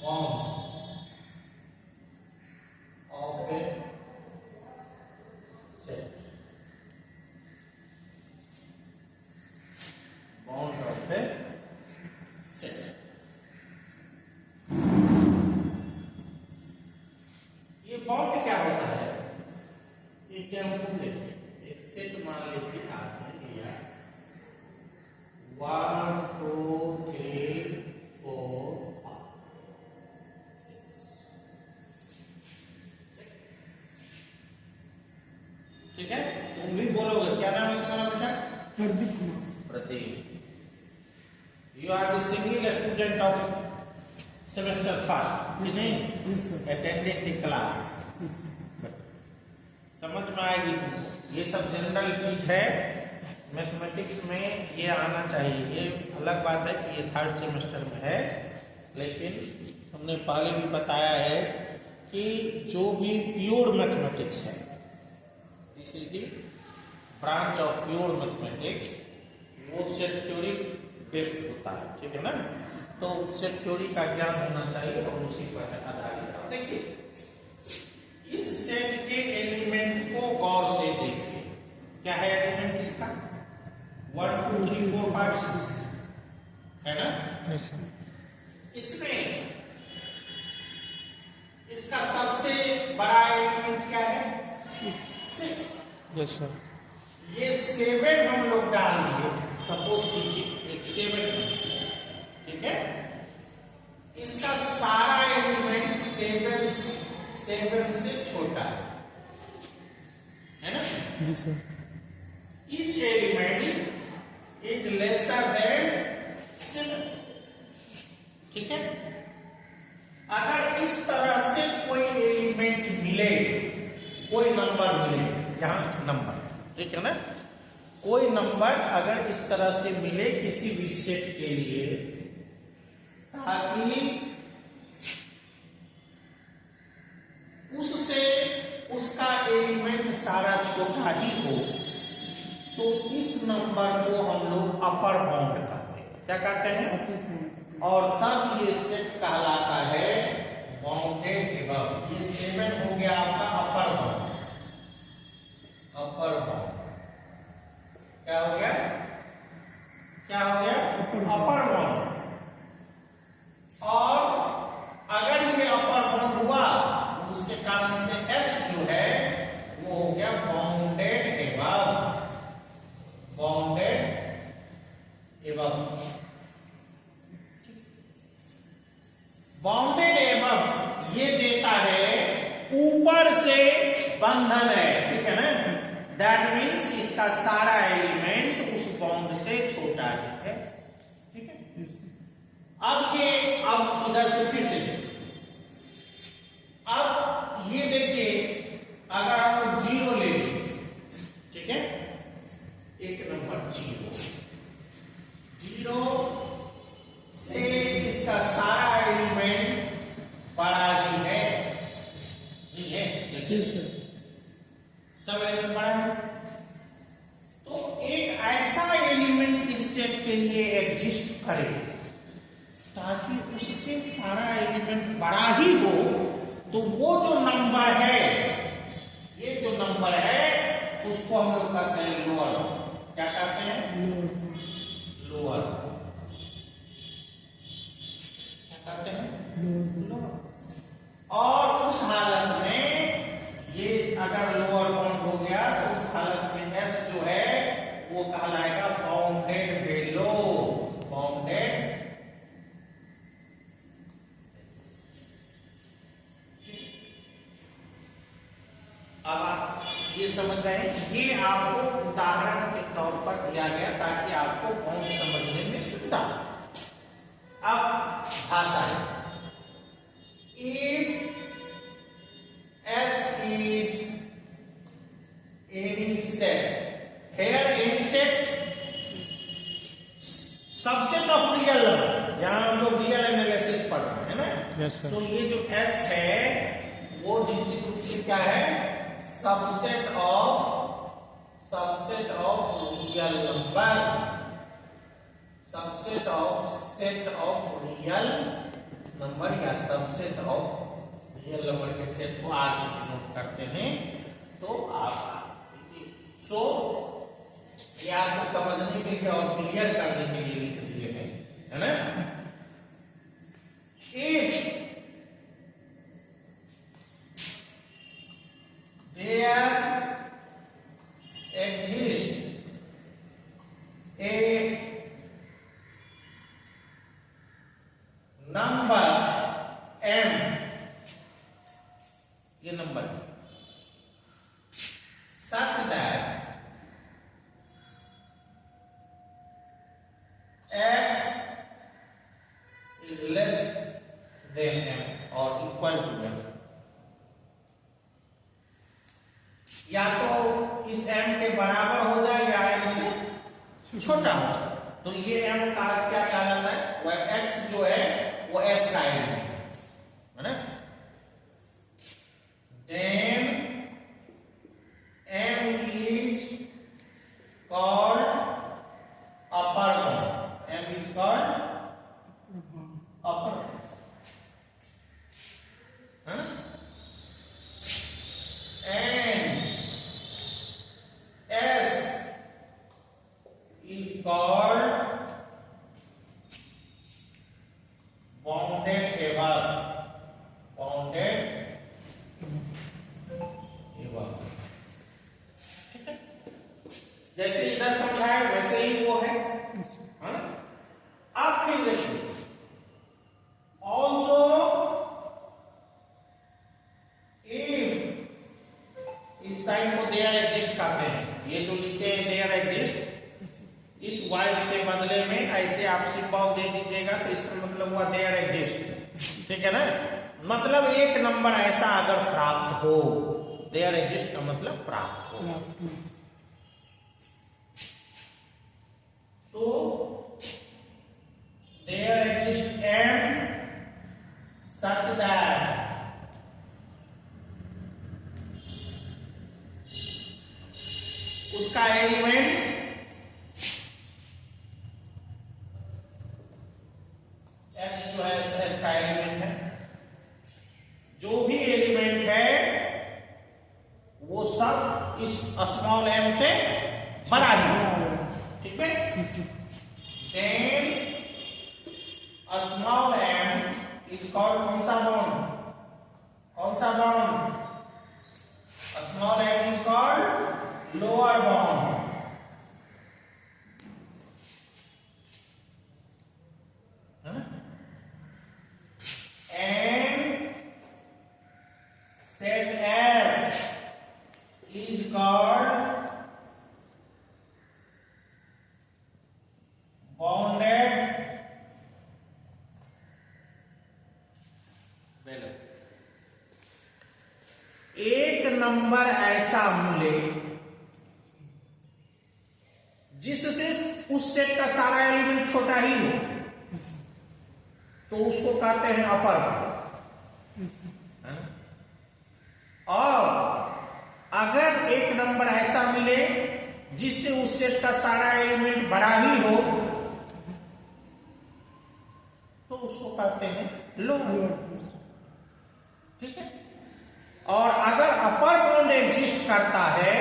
Bound of A set, bound of A set. ये bound क्या होता है? एग्जाम्पल देखिए, एक सेट मान लीजिए आपने लिया 1 2 3 4 5 6, ठीक है? तुम भी बोलोगे, क्या नाम है तुम्हारा बेटा? Pradeep Kumar. Pradeep. You are the single student of semester first, isn't attending the class? समझ में आएगी तुमको। ये सब जनरल चीज है, मैथमेटिक्स में ये आना चाहिए। ये अलग बात है कि ये 3rd सेमेस्टर में है, लेकिन हमने पहले भी बताया है कि जो भी प्योर मैथमेटिक्स है, this is the branch of pure mathematics, वो सेट थ्योरी बेस्ड होता है, ठीक है ना? तो सेट थ्योरी का ज्ञान होना चाहिए और उसी पर आधारित। देखिए, इस सेट के एलिमेंट को गौर से देखिए। क्या है एलिमेंट इसका? 1 2 3 4 5 6 है ना? इसमें इसका सबसे बड़ा एलिमेंट क्या है? 6। Yes sir. ये 7 हम लोग डाल दिए, सपोज कीजिए एक 7 ठीक है? इसका सारा एलिमेंट 7 से छोटा है ना? जी sir. Each element is lesser than 7, ठीक है? अगर इस तरह से कोई एलिमेंट मिले, कोई नंबर मिले, यहां नंबर, ठीक है ना? कोई नंबर अगर इस तरह से मिले किसी भी सेट के लिए, ताकि उससे उसका एलिमेंट सारा छोटा ही हो, तो इस नंबर को हम लोग अपर बाउंड कहते हैं। क्या कहते हैं? और तब ये सेट कहलाता है बाउंडेड एबव। ये 7 हो गया आपका अपर बाउंड। अपर बाउंड क्या हो गया? क्या हो गया? Upper bound. और अगर ये अपर बाउंड हुआ तो उसके कारण से S जो है वो हो गया bounded above. Bounded above, bounded above ये देता है ऊपर से बंधन है, ठीक है ना? दैट मीन्स इसका सारा एलिमेंट उस बाउंड से छोटा है, ठीक है? अब इधर से फिर से अब ये देखिए, अगर हम 0 ले, ठीक है? एक नंबर 0 से इसका सारा एलिमेंट बड़ा ही है, नहीं है? देखिए सब एलिमेंट बड़ा है। तो एक ऐसा एलिमेंट इस सेट के लिए एग्जिस्ट करे ताकि उससे सारा एलिमेंट बड़ा ही हो, तो वो जो नंबर है, ये जो नंबर है, उसको हम लोग कहते हैं लोअर। क्या कहते हैं? लोअर। क्या कहते हैं? लोअर। और उस हालत में ये अगर लोअर बाउंड हो गया तो उस हालत में S जो है वो कहलाएगा बाउंडेड बेलो। बाउंडेड, अब आप ये समझ गए। ये आपको उदाहरण के तौर पर दिया गया ताकि आपको बाउंड समझने में सुविधा। अब भाषा है, if S is any set, here any set subset of real number. यहां हम लोग रियल एनालिसिस पढ़ रहे हैं ना? Yes sir. तो ये जो S है वो निश्चित रूप से क्या है? Subset of real number, subset of set of real number या सबसेट ऑफ रियल नंबर के सेट को आर से डिनोट करते हैं। तो आप सो ये आपको समझने के लिए और क्लियर करने के लिए लिख दिए हैं, है ना। If there exist a number m, ये number such that x is less than m or equal to m, या तो इस m के बराबर हो जाए या m से छोटा हो जाए। तो ये m का क्या कहा जाता है, वह x जो है वो s का एलिमेंट है ना। then m is called upper bound, m is called upper, हाँ? and s is called bounded above, bounded above। जैसे इधर समझाया वैसे ही वो है, हाँ? अब फिर देखिए ऑल्सो इफ इस साइड को देयर एग्जिस्ट करते हैं, ये जो लिखे हैं देयर एग्जिस्ट, इस वाइड के बदले में ऐसे आप सिंबल दे दीजिएगा तो इसका मतलब हुआ देयर एग्जिस्ट, ठीक है ना। मतलब एक नंबर ऐसा अगर प्राप्त हो, देयर एग्जिस्ट का मतलब प्राप्त हो, तो there exist m such that उसका एलिमेंट x जो है s का एलिमेंट है, जो भी एलिमेंट है वो सब इस स्मॉल m से बड़ा ही, ठीक है। then a small m is called कौन सा बॉन्ड, कौन सा bond, a small m is called lower bound, है ना। and set s is called bounded below। एक नंबर ऐसा मिले जिससे उस सेट का सारा एलिमेंट छोटा ही हो, तो उसको कहते हैं अपर बाउंड। और अगर एक नंबर ऐसा मिले जिससे उस सेट का सारा एलिमेंट बड़ा ही हो, तो उसको कहते हैं लोअर, ठीक है। और अगर अपर बाउंड एग्जिस्ट करता है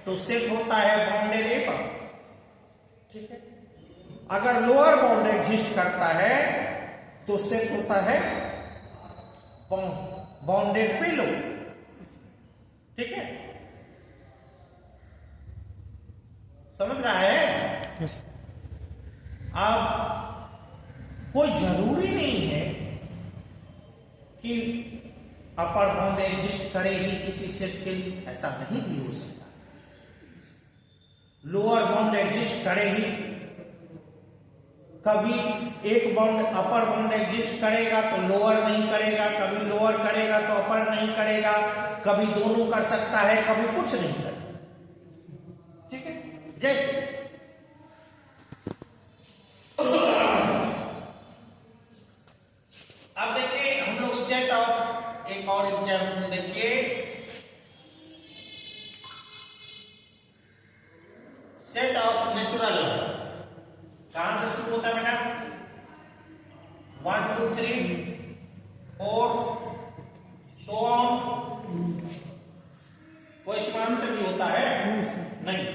तो सेट होता है बाउंडेड एपर, ठीक है। अगर लोअर बाउंड एग्जिस्ट करता है तो सेट होता है बाउंडेड बिलो, ठीक है। समझ रहा है। अब कोई जरूरी नहीं है कि अपर बाउंड एग्जिस्ट करे ही किसी सेट के लिए, ऐसा नहीं भी हो सकता। लोअर बाउंड एग्जिस्ट करे ही, कभी एक बाउंड अपर बाउंड एग्जिस्ट करेगा तो लोअर नहीं करेगा, कभी लोअर करेगा तो अपर नहीं करेगा, कभी दोनों कर सकता है, कभी कुछ नहीं करेगा, ठीक है। जैसे अब देखिए हम लोग सेट ऑफ एक और एग्जाम्पल देखिए, सेट ऑफ नेचुरल कहां से शुरू होता है बेटा, 1 2 3 4 सो ऑन। कोई समांतर भी होता है? नहीं सर। नहीं।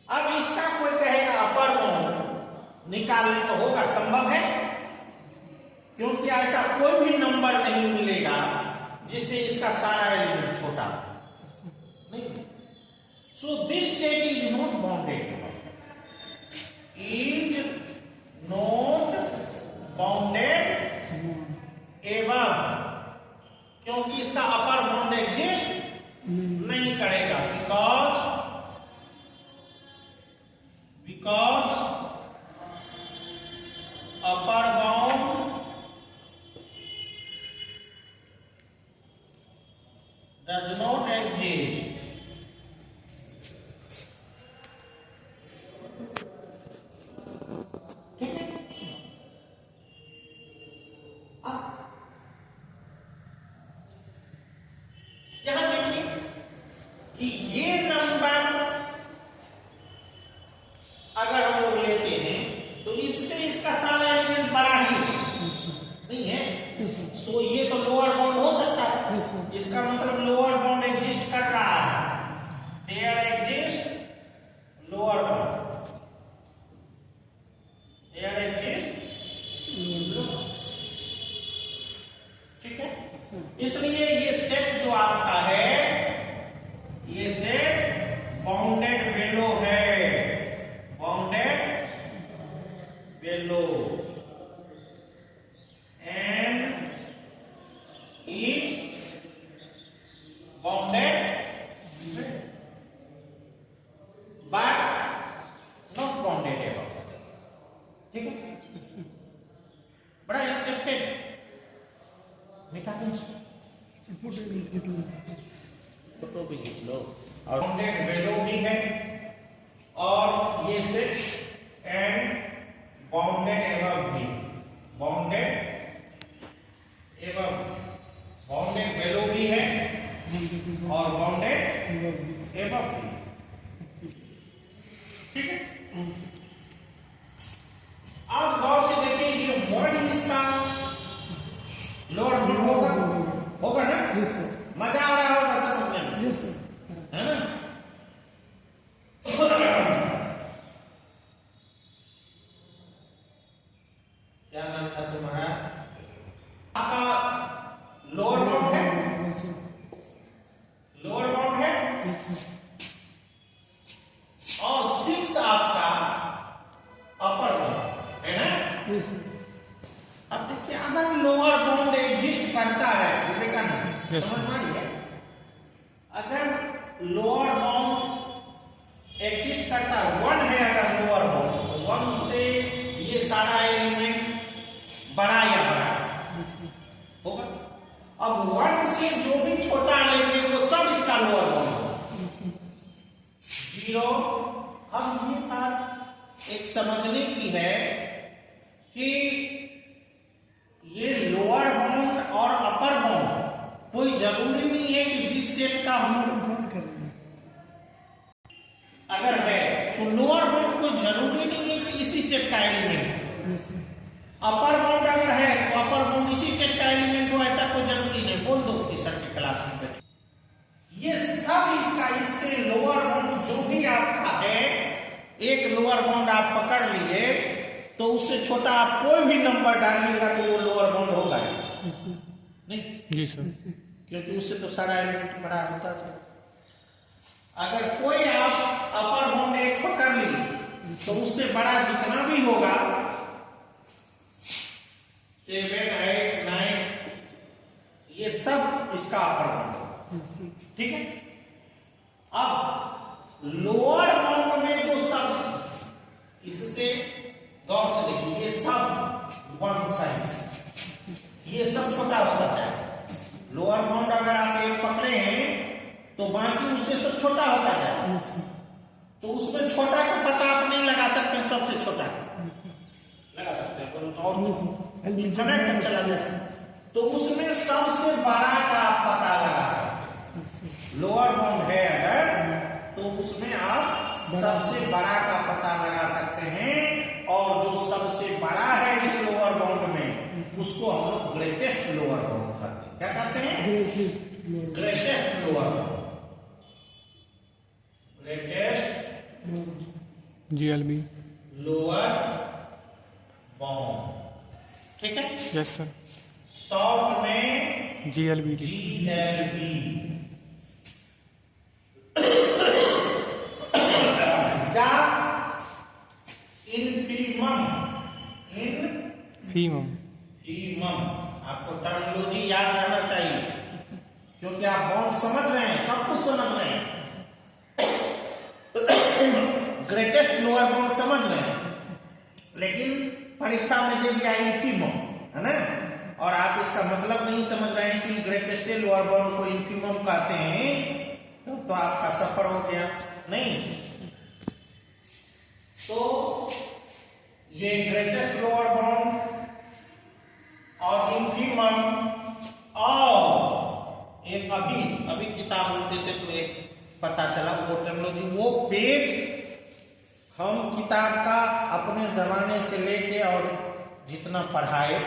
अब इसका कोई कहेगा अपर बाउंड निकालने तो होगा, संभव है? क्योंकि ऐसा कोई भी नंबर नहीं मिलेगा जिससे इसका सारा एलिमेंट छोटा नहीं। So this set is not bounded, is not bounded एवं, क्योंकि इसका अपर बाउंड एग्जिस्ट नहीं करेगा, because upper bound does not exist। ठीक है? यहां देखिए कि ये नंबर अगर हम लोग लेते हैं तो इससे इसका सारा एलिमेंट बड़ा ही है, नहीं है? सो ये तो लोअर बाउंड हो सकता है, इसका मतलब लोअर बाउंड एग्जिस्ट कर रहा है, there exist lower bound, there exist. ठीक है? इसलिए ये सेट जो आपका है, ये सेट बाउंडेड बेलो है, bounded below and is bounded but not bounded above। ठीक है? बड़ा इंटरेस्टेड निकालें फोटो भी खींच लो। और बाउंडेड बेलो भी है और ये सेट एंड बाउंडेड एबव भी, बाउंडेड एवं बाउंडेड बेलो भी है और बाउंडेड एवं भी। ठीक है? अब गौर से देखिए, ये वर्ड इसका लोअर बाउंड होगा ना? Yes sir. मजा आ रहा होगा समझने में? Yes sir. है ना? क्या नाम था तुम्हारा? आपका लोअर बाउंड है, लोअर बाउंड है और 6 आपका अपर बाउंड है ना? अब देखिए, अगर लोअर बाउंड एग्जिस्ट करता है, विवेकानंद समझ मानिए, अगर लोअर बाउंड एग्जिस्ट करता है, 1 है अगर लोअर बाउंड, तो 1 से ये सारा एलिमेंट बड़ा या बड़ा होगा। अब 1 से जो भी छोटा लेंगे वो सब इसका लोअर बाउंड होगा। 0। अब ये बात एक समझने की है कि ये लोअर बाउंड और अपर बाउंड कोई जरूरी नहीं है कि जिस सेट का हम अगर है तो लोअर बाउंड कोई जरूरी नहीं है कि इसी सेट का एलिमेंट है। अपर बाउंड अगर है तो अपर बाउंड इसी सेट का एलिमेंट हो, ऐसा कोई जरूरी नहीं। बोल दो कि सर के क्लास में बैठे, ये सब इसका, इससे लोअर बाउंड जो भी आपका है, एक लोअर बाउंड आप पकड़ लिए तो उससे छोटा आप कोई भी नंबर डालिएगा तो वो लोअर बाउंड होगा नहीं? जी सर। क्योंकि उससे तो सारा एलिमेंट बड़ा होता था। अगर कोई आप अपर बाउंड एक पकड़ लिए तो उससे बड़ा जितना भी होगा, 7, 8, 9, ये सब इसका अपर बाउंड। ठीक है? अब लोअर बाउंड में जो सब, इससे गौर से देखिए, ये सब 1 साइड, ये सब छोटा होता है। लोअर बाउंड अगर आप एक पकड़े हैं तो बाकी उससे सब छोटा होता है, तो उसमें छोटा का पता आप नहीं लगा सकते, सबसे छोटा लगा सकते हैं और इंटरनेट चला जाए तो उसमें सबसे बड़ा का आप पता लगा सकते हैं। लोअर बाउंड है अगर तो उसमें आप सबसे बड़ा का पता लगा सकते हैं, और जो सबसे बड़ा है इस लोअर बाउंड में उसको हम लोग ग्रेटेस्ट लोअर बाउंड कहते हैं। क्या कहते हैं? Greatest greatest lower bound, greatest GLB। Lower bound, ठीक है। Yes sir. शॉर्ट में GLB। GLB। या इन्फीमम, फीमम। आपको टर्मिनोलॉजी याद रहना चाहिए, क्योंकि आप बाउंड समझ रहे हैं, सब कुछ समझ रहे हैं, ग्रेटेस्ट लोअर बाउंड समझ रहे हैं, लेकिन परीक्षा में दे दिया इन्फीमम, है ना, और आप इसका मतलब नहीं समझ रहे हैं कि ग्रेटेस्ट लोअर बाउंड को इन्फीमम कहते हैं, तो आपका सफर हो गया नहीं। तो ये ग्रेटेस्ट लोअर बाउंड और इन्फीमम, और एक अभी किताब उठते थे तो एक पता चला वो टेक्नोलॉजी, वो पेज हम किताब का अपने जमाने से लेके और जितना पढ़ाए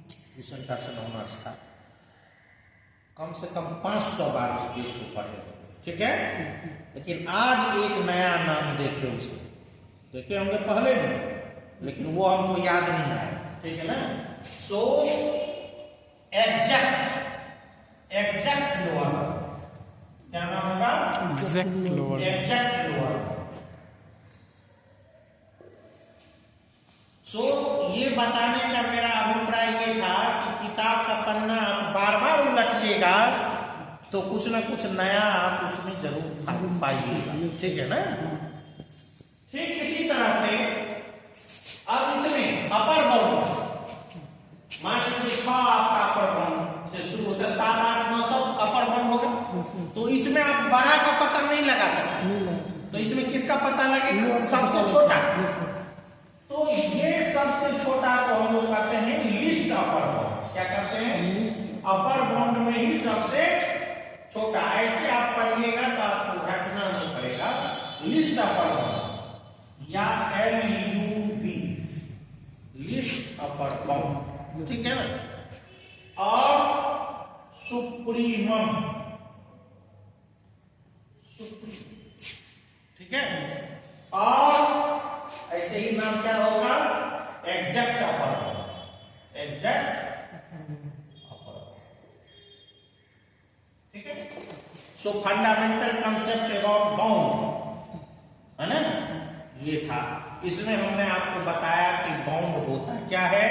ट्यूशन का ऑनर्स का, कम से कम 500 बार उस पेज को पढ़े, ठीक है। लेकिन आज एक नया नाम देखे, उसे देखे होंगे पहले भी, लेकिन वो हमको याद नहीं आया, ठीक है ना। सो एग्जैक्ट लोअर, क्या नाम होगा? Exact lower. Exact lower. So ये बताने का मेरा अभिप्राय ये था कि किताब का पन्ना आप बार बार उलटिएगा तो कुछ ना कुछ नया आप उसमें जरूर पाइएगा, ठीक है ना। ठीक इसी तरह से अब इसमें अपर बाउंड, मान लीजिए 6 आपका अपर बाउंड से शुरू होता है, 7, 8, 9 सब अपर बाउंड होगा, तो इसमें आप बड़ा का पता नहीं लगा सकते, तो इसमें किसका पता लगेगा? सबसे छोटा। तो ये सबसे छोटा को हम लोग कहते हैं लीस्ट अपर बाउंड। क्या कहते हैं? अपर बाउंड में ही सबसे छोटा। ऐसे आप पढ़िएगा तो आपको रखना नहीं पड़ेगा, लीस्ट अपर बाउंड या LUB, लीस्ट अपर बाउंड, ठीक है ना। और सुप्रीमम, ठीक है। और ऐसे ही नाम क्या होगा? एग्जैक्ट अपर बाउंड, एग्जैक्ट अपर, ठीक है। सो फंडामेंटल कंसेप्ट अबाउट बाउंड, है ना, ये था। इसमें हमने आपको बताया कि बाउंड होता क्या है,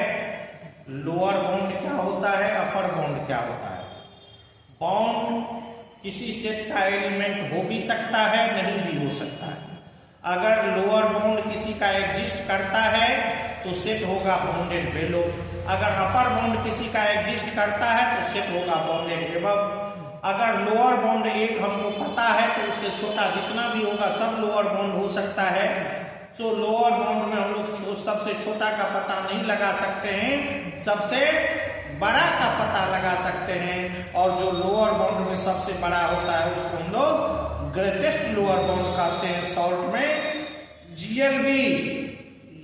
लोअर बाउंड क्या होता है, अपर बाउंड क्या होता है। बाउंड किसी सेट का एलिमेंट हो भी सकता है, नहीं भी हो सकता है। अगर लोअर बाउंड किसी का एग्जिस्ट करता है तो सेट होगा बाउंडेड बेलो, अगर अपर बाउंड किसी का एग्जिस्ट करता है तो सेट होगा बाउंडेड एबव। अगर लोअर बाउंड एक हमको पता है तो उससे छोटा जितना भी होगा सब लोअर बाउंड हो सकता है। तो लोअर बाउंड में हम लोग सबसे छोटा का पता नहीं लगा सकते हैं, सबसे बड़ा का पता लगा सकते हैं, और जो लोअर बाउंड में सबसे बड़ा होता है उसको हम लोग ग्रेटेस्ट लोअर बाउंड कहते हैं, शॉर्ट में GLB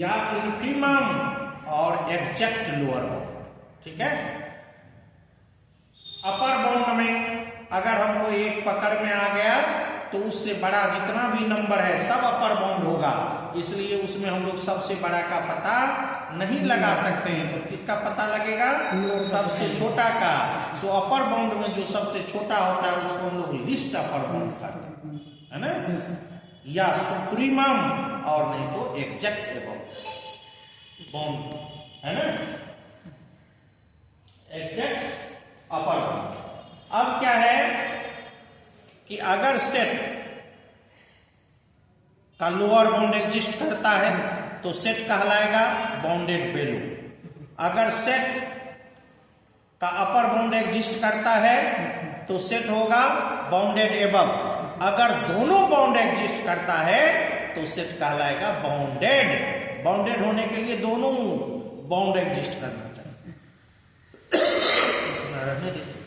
या इन्फीमम और एग्जैक्ट लोअर बाउंड, ठीक है। अपर बाउंड में अगर हमको एक पकड़ में आ गया तो उससे बड़ा जितना भी नंबर है सब अपर बाउंड होगा, इसलिए उसमें हम लोग सबसे बड़ा का पता नहीं लगा सकते हैं। तो किसका पता लगेगा? सबसे छोटा का। सो अपर बाउंड में जो सबसे छोटा होता है उसको हम लोग लिस्ट अपर बाउंड कहते हैं, है ना, या सुप्रीमम, और नहीं तो एग्जैक्ट बाउंड, है ना, एग्जैक्ट अपर बाउंड। अब क्या है कि अगर सेट का लोअर बाउंड एग्जिस्ट करता है तो सेट कहलाएगा बाउंडेड बेलो। अगर सेट का अपर बाउंड एग्जिस्ट करता है तो सेट होगा बाउंडेड एबव। अगर दोनों बाउंड एग्जिस्ट करता है तो सेट कहलाएगा बाउंडेड। बाउंडेड होने के लिए दोनों बाउंड एग्जिस्ट करना चाहिए। रहने दीजिए।